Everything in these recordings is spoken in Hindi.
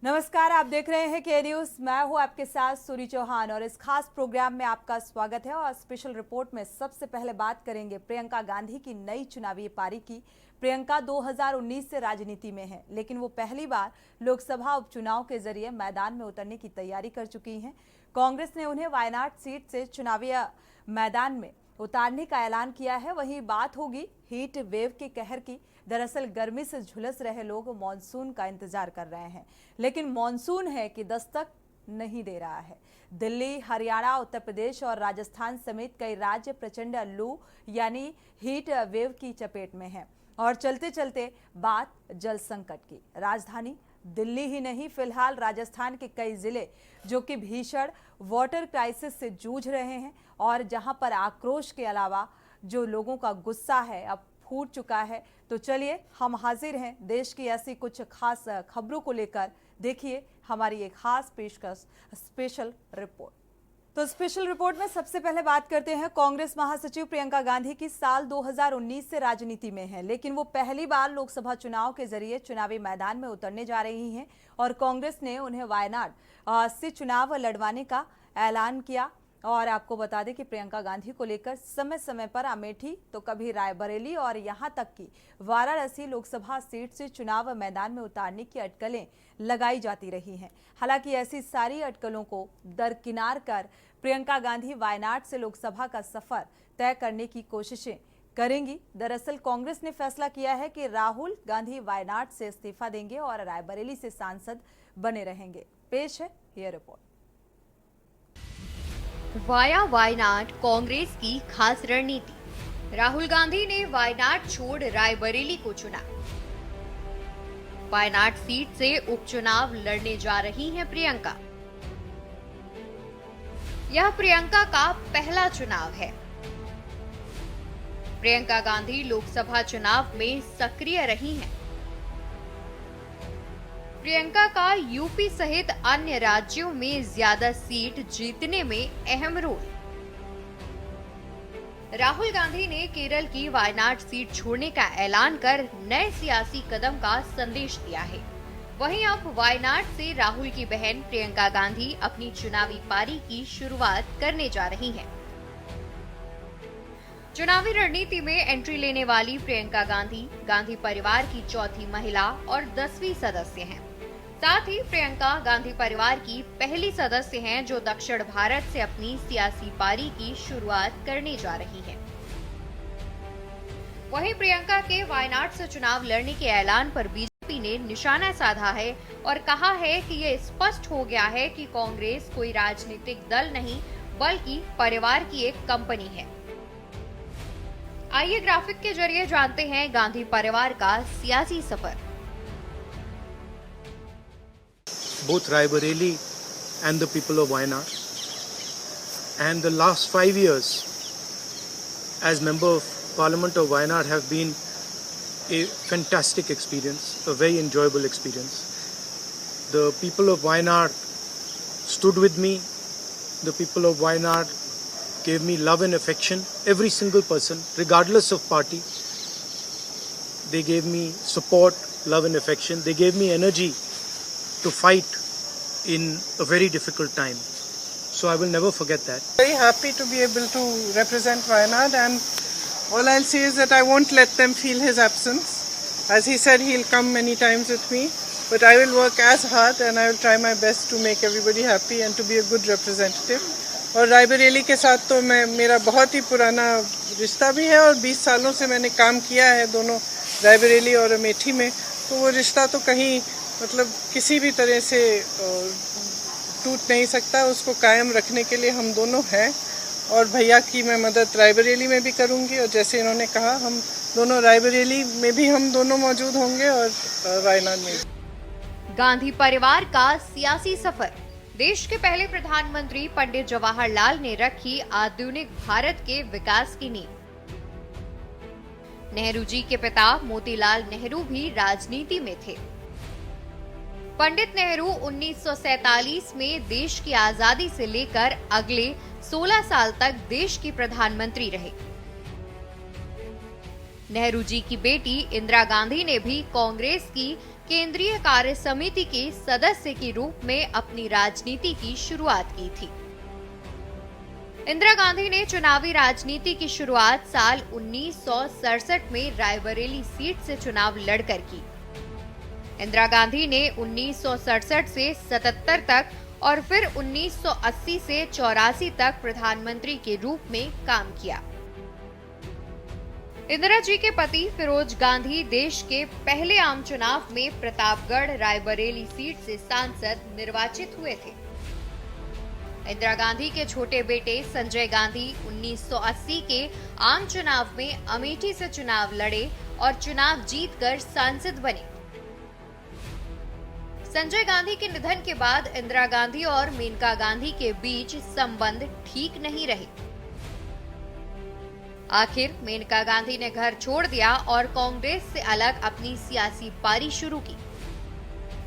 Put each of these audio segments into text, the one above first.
नमस्कार, आप देख रहे हैं के न्यूज। मैं हूं आपके साथ सूरी चौहान और इस खास प्रोग्राम में आपका स्वागत है। और स्पेशल रिपोर्ट में सबसे पहले बात करेंगे प्रियंका गांधी की नई चुनावी पारी की। प्रियंका 2019 से राजनीति में है, लेकिन वो पहली बार लोकसभा उपचुनाव के जरिए मैदान में उतरने की तैयारी कर चुकी हैं। कांग्रेस ने उन्हें वायनाड सीट से चुनावी मैदान में उतारने का ऐलान किया है। वहीं बात होगी हीट वेव के कहर की। दरअसल गर्मी से झुलस रहे लोग मॉनसून का इंतजार कर रहे हैं, लेकिन मॉनसून है कि दस्तक नहीं दे रहा है। दिल्ली, हरियाणा, उत्तर प्रदेश और राजस्थान समेत कई राज्य प्रचंड लू यानी हीट वेव की चपेट में हैं। और चलते चलते बात जल संकट की। राजधानी दिल्ली ही नहीं, फिलहाल राजस्थान के कई जिले जो कि भीषण वाटर क्राइसिस से जूझ रहे हैं और जहां पर आक्रोश के अलावा जो लोगों का गुस्सा है अब फूट चुका है। तो चलिए हम हाजिर हैं देश की ऐसी कुछ खास खबरों को लेकर। देखिए हमारी एक खास पेशकश स्पेशल रिपोर्ट। तो स्पेशल रिपोर्ट में सबसे पहले बात करते हैं कांग्रेस महासचिव प्रियंका गांधी की। साल 2019 से राजनीति में है, लेकिन वो पहली बार लोकसभा चुनाव के जरिए चुनावी मैदान में उतरने जा रही हैं और कांग्रेस ने उन्हें वायनाड से चुनाव लड़वाने का ऐलान किया। और आपको बता दें कि प्रियंका गांधी को लेकर समय समय पर अमेठी तो कभी रायबरेली और यहां तक कि वाराणसी लोकसभा सीट से चुनाव मैदान में उतारने की अटकलें लगाई जाती रही हैं। हालांकि ऐसी सारी अटकलों को दरकिनार कर प्रियंका गांधी वायनाड से लोकसभा का सफर तय करने की कोशिशें करेंगी। दरअसल कांग्रेस ने फैसला किया है कि राहुल गांधी वायनाड से इस्तीफा देंगे और रायबरेली से सांसद बने रहेंगे। पेश है ये रिपोर्ट। वाया वायनाड कांग्रेस की खास रणनीति। राहुल गांधी ने वायनाड छोड़ रायबरेली को चुना। वायनाड सीट से उपचुनाव लड़ने जा रही हैं प्रियंका। यह प्रियंका का पहला चुनाव है। प्रियंका गांधी लोकसभा चुनाव में सक्रिय रही हैं। प्रियंका का यूपी सहित अन्य राज्यों में ज्यादा सीट जीतने में अहम रोल। राहुल गांधी ने केरल की वायनाड सीट छोड़ने का ऐलान कर नए सियासी कदम का संदेश दिया है। वहीं अब वायनाड से राहुल की बहन प्रियंका गांधी अपनी चुनावी पारी की शुरुआत करने जा रही हैं। चुनावी रणनीति में एंट्री लेने वाली प्रियंका गांधी गांधी परिवार की चौथी महिला और 10वीं सदस्य हैं। साथ ही प्रियंका गांधी परिवार की पहली सदस्य हैं जो दक्षिण भारत से अपनी सियासी पारी की शुरुआत करने जा रही हैं। वहीं प्रियंका के वायनाड से चुनाव लड़ने के ऐलान पर बीजेपी ने निशाना साधा है और कहा है कि ये स्पष्ट हो गया है कि कांग्रेस कोई राजनीतिक दल नहीं बल्कि परिवार की एक कंपनी है। आइए ग्राफिक के जरिए जानते हैं गांधी परिवार का सियासी सफर। Both Raebareli and the people of Wayanad, and the last 5 years as Member of Parliament of Wayanad have been a fantastic experience, a very enjoyable experience. The people of Wayanad stood with me. The people of Wayanad gave me love and affection. Every single person, regardless of party, they gave me support, love and affection. They gave me energy to fight in a very difficult time. So I will never forget that. Very happy to be able to represent Wayanad, and all I'll say is that I won't let them feel his absence. As he said, he'll come many times with me, but I will work as hard and I will try my best to make everybody happy and to be a good representative. और रायबरेली के साथ तो मेरा बहुत ही पुराना रिश्ता भी है और 20 सालों से मैंने काम किया है दोनों रायबरेली और अमेठी में, तो वो रिश्ता तो कहीं मतलब किसी भी तरह से टूट नहीं सकता। उसको कायम रखने के लिए हम दोनों हैं और भैया की मैं मदद रायबरेली में भी करूंगी और जैसे इन्होंने कहा हम दोनों रायबरेली में भी हम दोनों मौजूद होंगे और वायनाड में भी। गांधी परिवार का सियासी सफर। देश के पहले प्रधानमंत्री पंडित जवाहरलाल ने रखी आधुनिक भारत के विकास की नींव। नेहरू जी के पिता मोतीलाल नेहरू भी राजनीति में थे। पंडित नेहरू 1947 में देश की आजादी से लेकर अगले 16 साल तक देश की प्रधानमंत्री रहे। नेहरू जी की बेटी इंदिरा गांधी ने भी कांग्रेस की केंद्रीय कार्य समिति के सदस्य के रूप में अपनी राजनीति की शुरुआत की थी। इंदिरा गांधी ने चुनावी राजनीति की शुरुआत साल 1967 में रायबरेली सीट से चुनाव लड़कर की। इंदिरा गांधी ने 1967 से 77 तक और फिर 1980 से 84 तक प्रधानमंत्री के रूप में काम किया। इंदिरा जी के पति फिरोज गांधी देश के पहले आम चुनाव में प्रतापगढ़ रायबरेली सीट से सांसद निर्वाचित हुए थे। इंदिरा गांधी के छोटे बेटे संजय गांधी 1980 के आम चुनाव में अमेठी से चुनाव लड़े और चुनाव जीतकर सांसद बने। संजय गांधी के निधन के बाद इंदिरा गांधी और मेनका गांधी के बीच संबंध ठीक नहीं रहे। आखिर मेनका गांधी ने घर छोड़ दिया और कांग्रेस से अलग अपनी सियासी पारी शुरू की।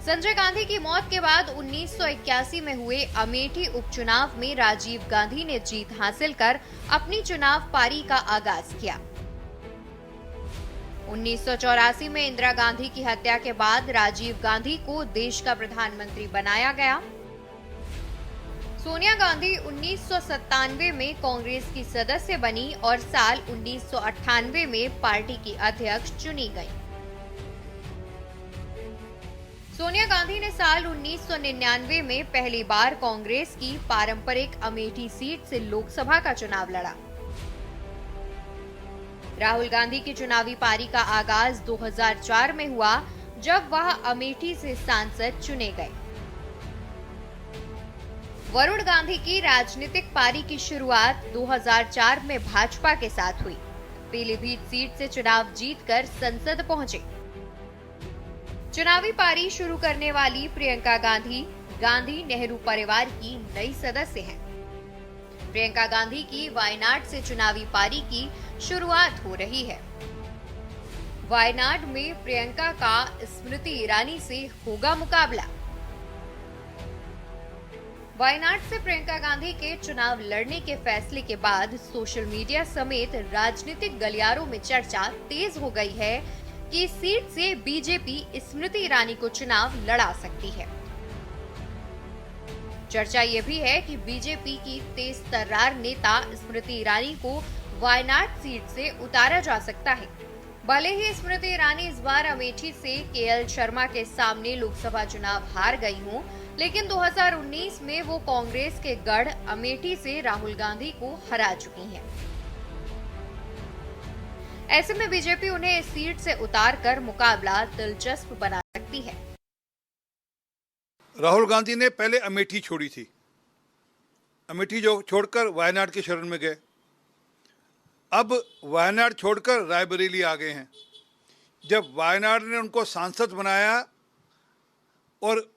संजय गांधी की मौत के बाद 1981 में हुए अमेठी उपचुनाव में राजीव गांधी ने जीत हासिल कर अपनी चुनाव पारी का आगाज किया। 1984 में इंदिरा गांधी की हत्या के बाद राजीव गांधी को देश का प्रधानमंत्री बनाया गया। सोनिया गांधी 1997 में कांग्रेस की सदस्य बनी और साल 1998 में पार्टी की अध्यक्ष चुनी गई। सोनिया गांधी ने साल 1999 में पहली बार कांग्रेस की पारंपरिक अमेठी सीट से लोकसभा का चुनाव लड़ा। राहुल गांधी की चुनावी पारी का आगाज 2004 में हुआ, जब वह अमेठी से सांसद चुने गए। वरुण गांधी की राजनीतिक पारी की शुरुआत 2004 में भाजपा के साथ हुई। पीलीभीत सीट से चुनाव जीतकर संसद पहुंचे। चुनावी पारी शुरू करने वाली प्रियंका गांधी गांधी नेहरू परिवार की नई सदस्य हैं। प्रियंका गांधी की वायनाड से चुनावी पारी की शुरुआत हो रही है। वायनाड में प्रियंका का स्मृति ईरानी से होगा मुकाबला। वायनाड से प्रियंका गांधी के चुनाव लड़ने के फैसले के बाद सोशल मीडिया समेत राजनीतिक गलियारों में चर्चा तेज हो गई है कि इस सीट से बीजेपी स्मृति ईरानी को चुनाव लड़ा सकती है। चर्चा ये भी है कि बीजेपी की तेज तर्रार नेता स्मृति ईरानी को वायनाड सीट से उतारा जा सकता है। भले ही स्मृति ईरानी इस बार अमेठी से केएल शर्मा के सामने लोकसभा चुनाव हार गई हों, लेकिन 2019 में वो कांग्रेस के गढ़ अमेठी से राहुल गांधी को हरा चुकी हैं। ऐसे में बीजेपी उन्हें इस सीट से उतारकर मुकाबला दिलचस्प बना सकती है। राहुल गांधी ने पहले अमेठी छोड़ी थी, अमेठी जो छोड़कर वायनाड की शरण में गए। अब वायनाड छोड़कर रायबरेली आ गए हैं। जब वायनाड ने उनको सांसद बनाया और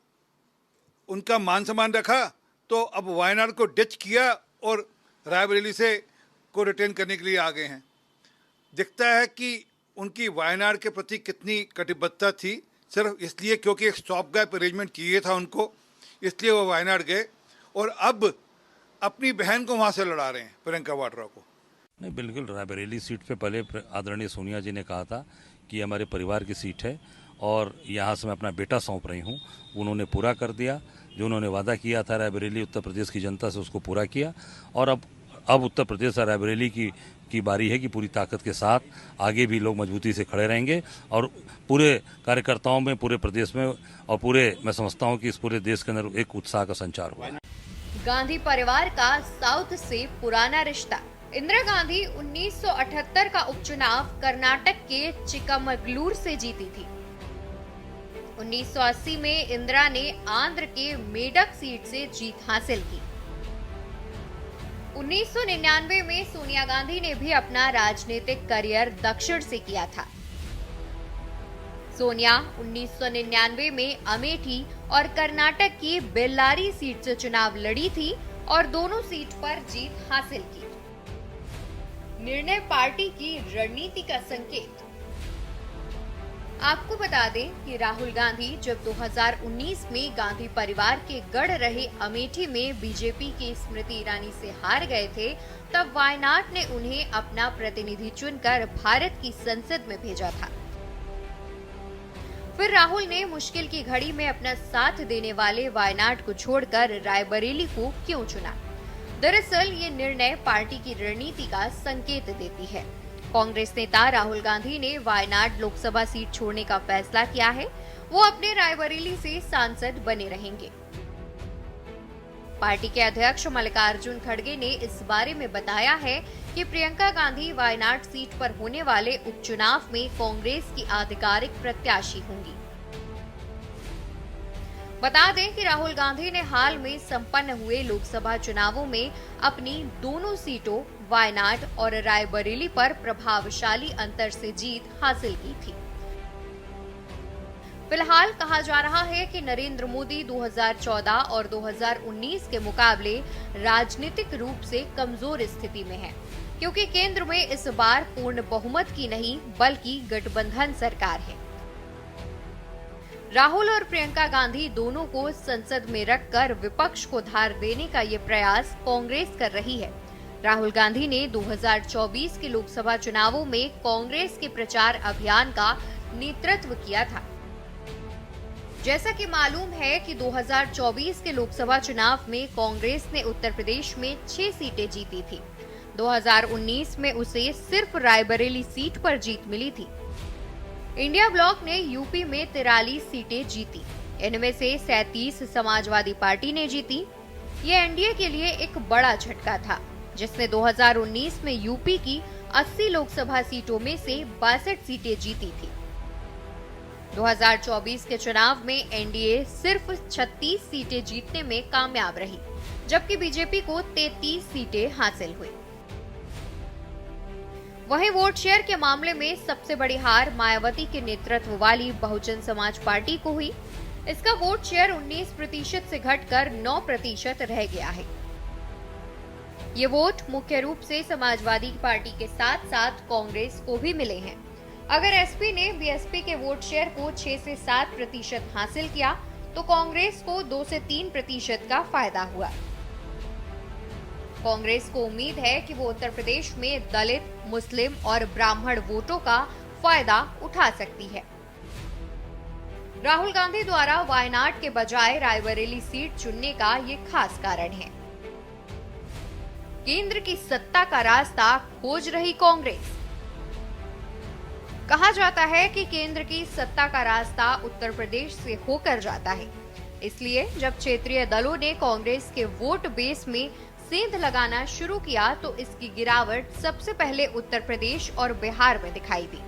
उनका मान सम्मान रखा, तो अब वायनाड को डिच किया और रायबरेली से को रिटेन करने के लिए आ गए हैं। दिखता है कि उनकी वायनाड के प्रति कितनी कटिबद्धता थी, सिर्फ इसलिए क्योंकि एक स्टॉप गैप अरेंजमेंट किए था उनको, इसलिए वो वायनाड गए और अब अपनी बहन को वहाँ से लड़ा रहे हैं, प्रियंका वाड्रा को। नहीं, बिल्कुल रायबरेली सीट पे पहले आदरणीय सोनिया जी ने कहा था कि हमारे परिवार की सीट है और यहाँ से मैं अपना बेटा सौंप रही हूँ। उन्होंने पूरा कर दिया, जो उन्होंने वादा किया था रायबरेली उत्तर प्रदेश की जनता से, उसको पूरा किया। और अब उत्तर प्रदेश और रायबरेली की बारी है कि पूरी ताकत के साथ आगे भी लोग मजबूती से खड़े रहेंगे और पूरे कार्यकर्ताओं में, पूरे प्रदेश में और पूरे, मैं समझता हूँ कि इस पूरे देश के अंदर एक उत्साह का संचार हुआ। गांधी परिवार का साउथ से पुराना रिश्ता। इंदिरा गांधी 1978 का उपचुनाव कर्नाटक के चिकमगलूर से जीती थी। 1980 में इंदिरा ने आंध्र के मेडक सीट से जीत हासिल की। 1999 में सोनिया गांधी ने भी अपना राजनीतिक करियर दक्षिण से किया था। सोनिया 1999 में अमेठी और कर्नाटक की बेल्लारी सीट से चुनाव लड़ी थी और दोनों सीट पर जीत हासिल की। निर्णय पार्टी की रणनीति का संकेत। आपको बता दें कि राहुल गांधी जब 2019 में गांधी परिवार के गढ़ रहे अमेठी में बीजेपी की स्मृति ईरानी से हार गए थे, तब वायनाड ने उन्हें अपना प्रतिनिधि चुनकर भारत की संसद में भेजा था। फिर राहुल ने मुश्किल की घड़ी में अपना साथ देने वाले वायनाड को छोड़कर रायबरेली को क्यों चुना? दरअसल ये निर्णय पार्टी की रणनीति का संकेत देती है। कांग्रेस नेता राहुल गांधी ने वायनाड लोकसभा सीट छोड़ने का फैसला किया है। वो अपने रायबरेली से सांसद बने रहेंगे। पार्टी के अध्यक्ष मल्लिकार्जुन खड़गे ने इस बारे में बताया है कि प्रियंका गांधी वायनाड सीट पर होने वाले उपचुनाव में कांग्रेस की आधिकारिक प्रत्याशी होंगी। बता दें कि राहुल गांधी ने हाल में संपन्न हुए लोकसभा चुनावों में अपनी दोनों सीटों वायनाड और रायबरेली पर प्रभावशाली अंतर से जीत हासिल की थी। फिलहाल कहा जा रहा है कि नरेंद्र मोदी 2014 और 2019 के मुकाबले राजनीतिक रूप से कमजोर स्थिति में हैं, क्योंकि केंद्र में इस बार पूर्ण बहुमत की नहीं बल्कि गठबंधन सरकार है। राहुल और प्रियंका गांधी दोनों को संसद में रखकर विपक्ष को धार देने का ये प्रयास कांग्रेस कर रही है। राहुल गांधी ने 2024 के लोकसभा चुनावों में कांग्रेस के प्रचार अभियान का नेतृत्व किया था। जैसा कि मालूम है कि 2024 के लोकसभा चुनाव में कांग्रेस ने उत्तर प्रदेश में 6 सीटें जीती थी। 2019 में उसे सिर्फ रायबरेली सीट पर जीत मिली थी। इंडिया ब्लॉक ने यूपी में 43 सीटें जीती। इनमें से 37 समाजवादी पार्टी ने जीती। ये एनडीए के लिए एक बड़ा झटका था, जिसने 2019 में यूपी की 80 लोकसभा सीटों में से 62 सीटें जीती थी। 2024 के चुनाव में एनडीए सिर्फ 36 सीटें जीतने में कामयाब रही, जबकि बीजेपी को 33 सीटें हासिल हुई। वहीं वोट शेयर के मामले में सबसे बड़ी हार मायावती के नेतृत्व वाली बहुजन समाज पार्टी को हुई। इसका वोट शेयर 19% से घटकर 9% रह गया है। ये वोट मुख्य रूप से समाजवादी पार्टी के साथ साथ कांग्रेस को भी मिले हैं। अगर एसपी ने बीएसपी के वोट शेयर को 6 से 7% हासिल किया तो कांग्रेस को 2 से 3% का फायदा हुआ। कांग्रेस को उम्मीद है कि वो उत्तर प्रदेश में दलित, मुस्लिम और ब्राह्मण वोटों का फायदा उठा सकती है। राहुल गांधी द्वारा वायनाड के बजाय रायबरेली सीट चुनने का ये खास कारण है। केंद्र की सत्ता का रास्ता खोज रही कांग्रेस। कहा जाता है कि केंद्र की सत्ता का रास्ता उत्तर प्रदेश से होकर जाता है। इसलिए जब क्षेत्रीय दलों ने कांग्रेस के वोट बेस में सेंध लगाना शुरू किया तो इसकी गिरावट सबसे पहले उत्तर प्रदेश और बिहार में दिखाई दी।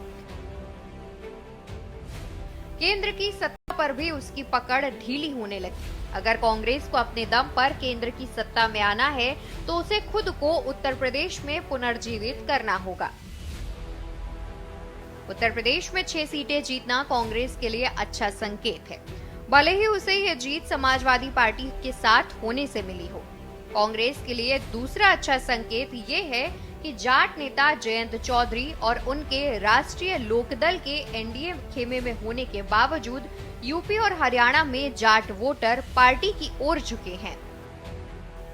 केंद्र की सत्ता पर भी उसकी पकड़ ढीली होने लगी। अगर कांग्रेस को अपने दम पर केंद्र की सत्ता में आना है तो उसे खुद को उत्तर प्रदेश में पुनर्जीवित करना होगा। उत्तर प्रदेश में 6 सीटें जीतना कांग्रेस के लिए अच्छा संकेत है, भले ही उसे यह जीत समाजवादी पार्टी के साथ होने से मिली हो। कांग्रेस के लिए दूसरा अच्छा संकेत ये है कि जाट नेता जयंत चौधरी और उनके राष्ट्रीय लोकदल के एनडीए खेमे में होने के बावजूद यूपी और हरियाणा में जाट वोटर पार्टी की ओर झुके हैं।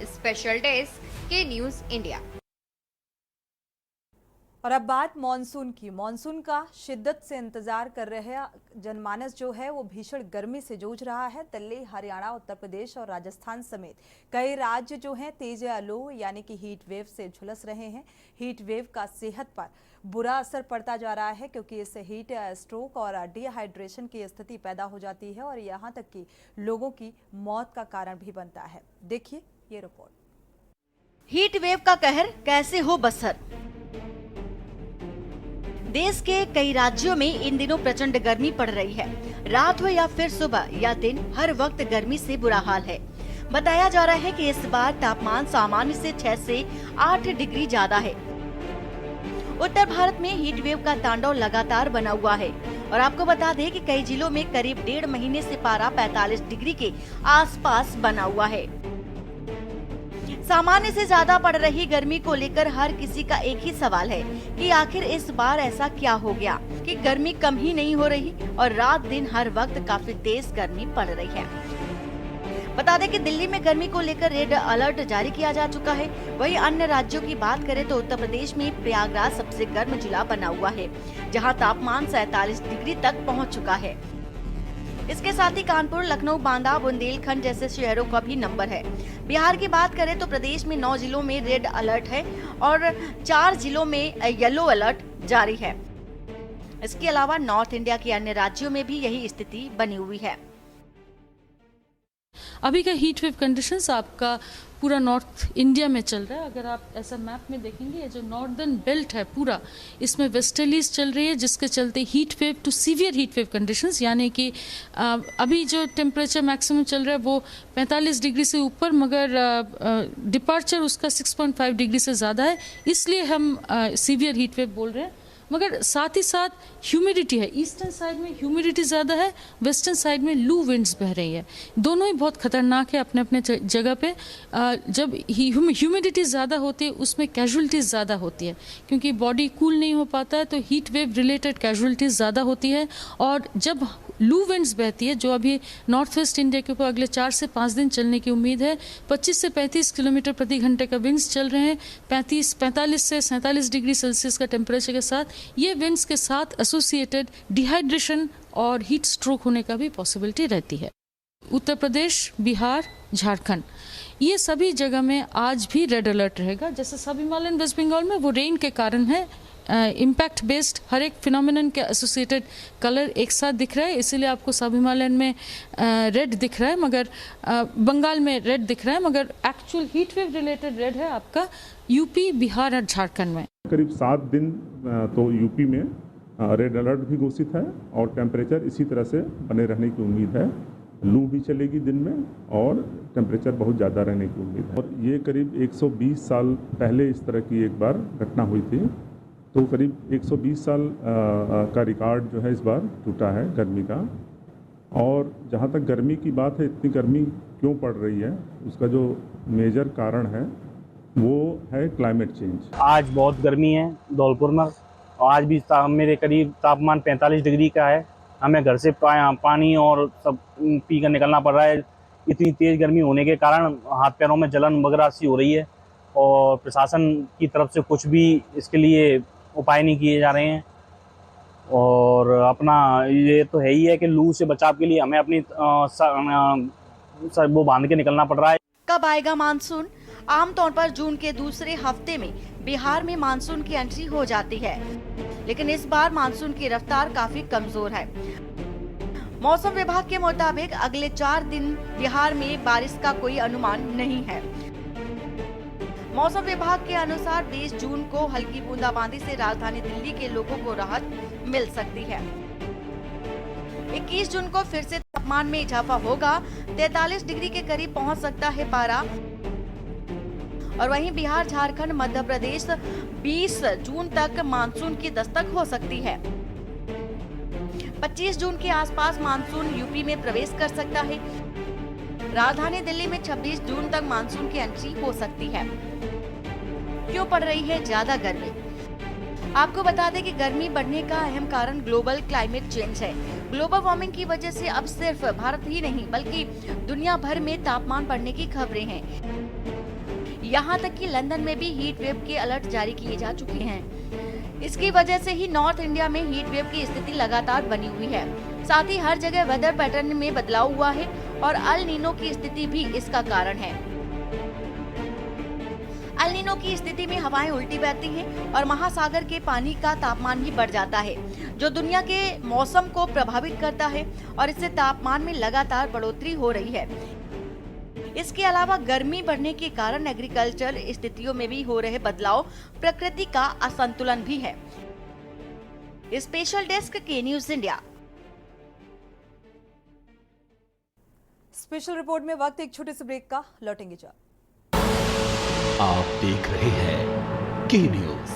स्पेशल डेस्क के न्यूज इंडिया। और अब बात मॉनसून की। मॉनसून का शिद्दत से इंतजार कर रहे जनमानस जो है वो भीषण गर्मी से जूझ रहा है। दिल्ली, हरियाणा, उत्तर प्रदेश और राजस्थान समेत कई राज्य जो हैं तेज लू यानी कि हीट वेव से झुलस रहे हैं। हीट वेव का सेहत पर बुरा असर पड़ता जा रहा है, क्योंकि इससे हीट स्ट्रोक और डिहाइड्रेशन की स्थिति पैदा हो जाती है और यहाँ तक कि लोगों की मौत का कारण भी बनता है। देखिए ये रिपोर्ट। हीट वेव का कहर कैसे हो बसर। देश के कई राज्यों में इन दिनों प्रचंड गर्मी पड़ रही है। रात हो या फिर सुबह या दिन, हर वक्त गर्मी से बुरा हाल है। बताया जा रहा है कि इस बार तापमान सामान्य से 6 से 8 डिग्री ज्यादा है। उत्तर भारत में हीट वेव का तांडव लगातार बना हुआ है और आपको बता दें कि कई जिलों में करीब 1.5 महीने से पारा 45 डिग्री के आसपास बना हुआ है। सामान्य से ज्यादा पड़ रही गर्मी को लेकर हर किसी का एक ही सवाल है कि आखिर इस बार ऐसा क्या हो गया कि गर्मी कम ही नहीं हो रही और रात दिन हर वक्त काफी तेज गर्मी पड़ रही है। बता दें कि दिल्ली में गर्मी को लेकर रेड अलर्ट जारी किया जा चुका है। वहीं अन्य राज्यों की बात करें तो उत्तर प्रदेश में प्रयागराज सबसे गर्म जिला बना हुआ है, जहां तापमान 47 डिग्री तक पहुंच चुका है। इसके साथ ही कानपुर, लखनऊ, बांदा, बुंदेलखंड जैसे शहरों का भी नंबर है। बिहार की बात करें तो प्रदेश में 9 जिलों में रेड अलर्ट है और 4 जिलों में येलो अलर्ट जारी है। इसके अलावा नॉर्थ इंडिया के अन्य राज्यों में भी यही स्थिति बनी हुई है। अभी का हीट वेव कंडीशंस आपका पूरा नॉर्थ इंडिया में चल रहा है। अगर आप ऐसा मैप में देखेंगे, ये जो नॉर्दर्न बेल्ट है पूरा, इसमें वेस्टर्लीज चल रही है, जिसके चलते heat wave to severe heat wave conditions, यानी कि अभी जो टेम्परेचर मैक्सिमम चल रहा है वो 45 डिग्री से ऊपर, मगर डिपार्चर उसका 6.5 डिग्री से ज़्यादा है, इसलिए हम सीवियर हीट वेव बोल रहे हैं। मगर साथ ही साथ ह्यूमिडिटी है, ईस्टर्न साइड में ह्यूमिडिटी ज़्यादा है, वेस्टर्न साइड में लू विंड्स बह रही है। दोनों ही बहुत खतरनाक है अपने अपने जगह पे। जब ह्यूमिडिटी ज़्यादा होती है उसमें कैजुअलिटीज़ ज़्यादा होती है, क्योंकि बॉडी कूल नहीं हो पाता है, तो हीट वेव रिलेटेड कैजुअलिटीज़ ज़्यादा होती है। और जब लू विंड्स बहती है, जो अभी नॉर्थ वेस्ट इंडिया के ऊपर अगले 4 से 5 दिन चलने की उम्मीद है, 25 से 35 किलोमीटर प्रति घंटे का विंड्स चल रहे हैं, 45 से 47 डिग्री सेल्सियस का टेम्परेचर के साथ। ये विंड्स के साथ एसोसिएटेड डिहाइड्रेशन और हीट स्ट्रोक होने का भी पॉसिबिलिटी रहती है। उत्तर प्रदेश, बिहार, झारखंड, ये सभी जगह में आज भी रेड अलर्ट रहेगा। जैसे सब हिमालयन वेस्ट बंगाल में वो रेन के कारण है, इम्पैक्ट बेस्ड हर एक फिनोमिनन के एसोसिएटेड कलर एक साथ दिख रहा है, इसीलिए आपको सब हिमालयन में रेड दिख रहा है, मगर बंगाल में रेड दिख रहा है, मगर actual heat wave related red है आपका यूपी, बिहार और झारखंड में। करीब 7 दिन तो यूपी में रेड अलर्ट भी घोषित है और टेम्परेचर इसी तरह से बने रहने की उम्मीद है। लू भी चलेगी दिन में और टेम्परेचर बहुत ज़्यादा रहने की उम्मीद है। और ये करीब 120 साल पहले इस तरह की एक बार घटना हुई थी, तो करीब 120 साल का रिकॉर्ड जो है इस बार टूटा है गर्मी का। और जहाँ तक गर्मी की बात है, इतनी गर्मी क्यों पड़ रही है, उसका जो मेजर कारण है वो है क्लाइमेट चेंज। आज बहुत गर्मी है धौलपुर में, और आज भी मेरे करीब तापमान 45 डिग्री का है। हमें घर से पानी और सब पी कर निकलना पड़ रहा है। इतनी तेज़ गर्मी होने के कारण हाथ पैरों में जलन वगैरह सी हो रही है, और प्रशासन की तरफ से कुछ भी इसके लिए उपाय नहीं किए जा रहे हैं। और अपना ये तो है ही है कि लू से बचाव के लिए हमें अपनी वो बांध के निकलना पड़ रहा है। कब आएगा मानसून? आमतौर पर जून के दूसरे हफ्ते में बिहार में मानसून की एंट्री हो जाती है, लेकिन इस बार मानसून की रफ्तार काफी कमजोर है। मौसम विभाग के मुताबिक अगले 4 दिन बिहार में बारिश का कोई अनुमान नहीं है। मौसम विभाग के अनुसार 20 जून को हल्की बूंदाबांदी से राजधानी दिल्ली के लोगों को राहत मिल सकती है। 21 जून को फिर से तापमान में इजाफा होगा, 43 डिग्री के करीब पहुंच सकता है पारा। और वहीं बिहार, झारखंड, मध्य प्रदेश 20 जून तक मानसून की दस्तक हो सकती है। 25 जून के आसपास मानसून यूपी में प्रवेश कर सकता है। राजधानी दिल्ली में 26 जून तक मानसून की एंट्री हो सकती है। क्यों पड़ रही है ज्यादा गर्मी? आपको बता दें कि गर्मी बढ़ने का अहम कारण ग्लोबल क्लाइमेट चेंज है। ग्लोबल वार्मिंग की वजह से अब सिर्फ भारत ही नहीं बल्कि दुनिया भर में तापमान बढ़ने की खबरें हैं। यहाँ तक कि लंदन में भी हीट वेव के अलर्ट जारी किए जा चुके हैं। इसकी वजह से ही नॉर्थ इंडिया में हीट वेव की स्थिति लगातार बनी हुई है। साथ ही हर जगह वेदर पैटर्न में बदलाव हुआ है और अल नीनो की स्थिति भी इसका कारण है। अल नीनो की स्थिति में हवाएं उल्टी बहती हैं और महासागर के पानी का तापमान भी बढ़ जाता है, जो दुनिया के मौसम को प्रभावित करता है और इससे तापमान में लगातार बढ़ोतरी हो रही है। इसके अलावा गर्मी बढ़ने के कारण एग्रीकल्चर स्थितियों में भी हो रहे बदलाव प्रकृति का असंतुलन भी है। स्पेशल डेस्क के न्यूज इंडिया। स्पेशल रिपोर्ट में वक्त एक छोटे से ब्रेक का, लौटेंगे जल्द। आप देख रहे हैं के न्यूज,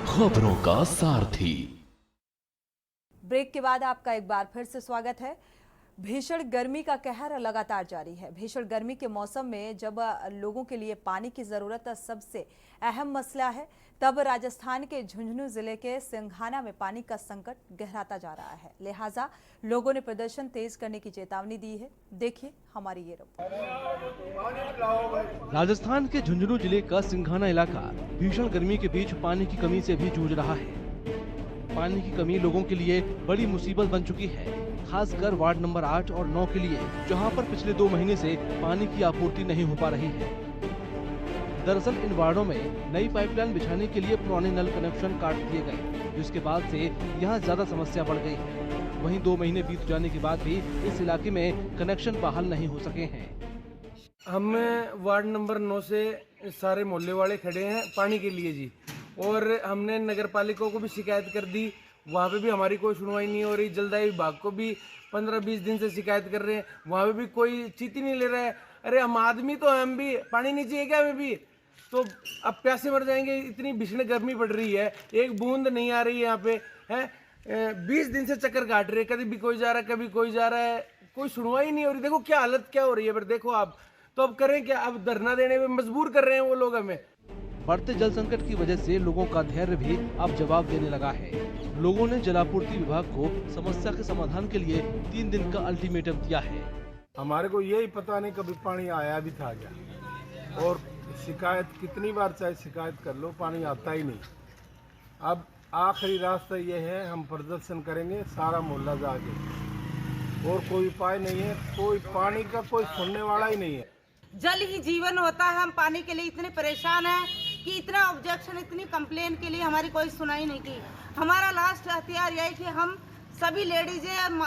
खबरों का सारथी। ब्रेक के बाद आपका एक बार फिर से स्वागत है। भीषण गर्मी का कहर लगातार जारी है। भीषण गर्मी के मौसम में जब लोगों के लिए पानी की जरूरत सबसे अहम मसला है, तब राजस्थान के झुंझुनू जिले के सिंघाना में पानी का संकट गहराता जा रहा है। लिहाजा लोगों ने प्रदर्शन तेज करने की चेतावनी दी है। देखिए हमारी ये रिपोर्ट। राजस्थान के झुंझुनू जिले का सिंघाना इलाका भीषण गर्मी के बीच पानी की कमी से भी जूझ रहा है। पानी की कमी लोगों के लिए बड़ी मुसीबत बन चुकी है। खासकर वार्ड नंबर 8 और 9 के लिए, जहां पर पिछले 2 महीने से पानी की आपूर्ति नहीं हो पा रही है। दरअसल इन वार्डों में नई पाइपलाइन बिछाने के लिए पुराने नल कनेक्शन काट दिए गए, जिसके बाद से यहाँ ज्यादा समस्या बढ़ गई है। वहीं 2 महीने बीत जाने के बाद भी इस इलाके में कनेक्शन बहाल नहीं हो सके हैं। हम वार्ड नंबर 9 से सारे मोहल्ले वाले खड़े हैं पानी के लिए जी, और हमने नगर पालिका को भी शिकायत कर दी, वहाँ पे भी हमारी कोई सुनवाई नहीं हो रही। जलदायी विभाग को भी 15-20 दिन से शिकायत कर रहे हैं, वहाँ पे भी कोई चीती नहीं ले रहा है। अरे हम आदमी तो हम भी, पानी नहीं चाहिए क्या हमें भी? तो अब प्यासे मर जाएंगे, इतनी भीषण गर्मी पड़ रही है, एक बूंद नहीं आ रही है यहाँ पे है। 20 दिन से चक्कर काट रहे हैं, कभी भी कोई जा रहा है, कभी कोई जा रहा है, कोई सुनवाई नहीं हो रही। देखो क्या हालत क्या हो रही है, पर देखो आप, तो अब करें क्या? अब धरना देने में मजबूर कर रहे हैं वो लोग हमें। बढ़ते जल संकट की वजह से लोगों का धैर्य भी अब जवाब देने लगा है। लोगों ने जलापूर्ति विभाग को समस्या के समाधान के लिए 3 दिन का अल्टीमेटम दिया है। हमारे को यही पता नहीं कभी पानी आया भी था क्या, और शिकायत कितनी बार चाहे शिकायत कर लो, पानी आता ही नहीं। अब आखिरी रास्ता ये है, हम प्रदर्शन करेंगे सारा मोहल्ला जाके, और कोई उपाय नहीं है, कोई पानी का कोई सुनने वाला ही नहीं है। जल ही जीवन होता है, हम पानी के लिए इतने परेशान हैं कि इतना ऑब्जेक्शन, इतनी कंप्लेन के लिए हमारी कोई सुनाई नहीं की। हमारा लास्ट हथियार यही कि हम सभी लेडीज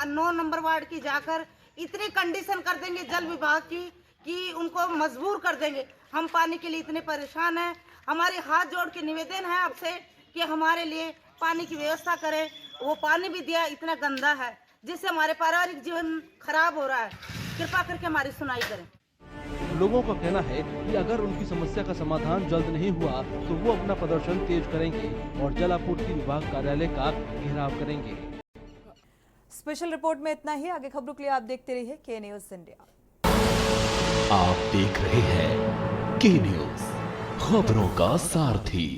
9 नंबर वार्ड की जाकर इतनी कंडीशन कर देंगे जल विभाग की कि उनको मजबूर कर देंगे। हम पानी के लिए इतने परेशान हैं। हमारे हाथ जोड़ के निवेदन है आपसे कि हमारे लिए पानी की व्यवस्था करें। वो पानी भी दिया इतना गंदा है जिससे हमारे पारिवारिक जीवन खराब हो रहा है। कृपा करके हमारी सुनाई करें। लोगों का कहना है कि अगर उनकी समस्या का समाधान जल्द नहीं हुआ तो वो अपना प्रदर्शन तेज करेंगे और जल आपूर्ति विभाग कार्यालय का घेराव करेंगे। स्पेशल रिपोर्ट में इतना ही। आगे खबरों के लिए आप देखते रहिए के न्यूज़ इंडिया। आप देख रहे हैं के न्यूज़, खबरों का सारथी।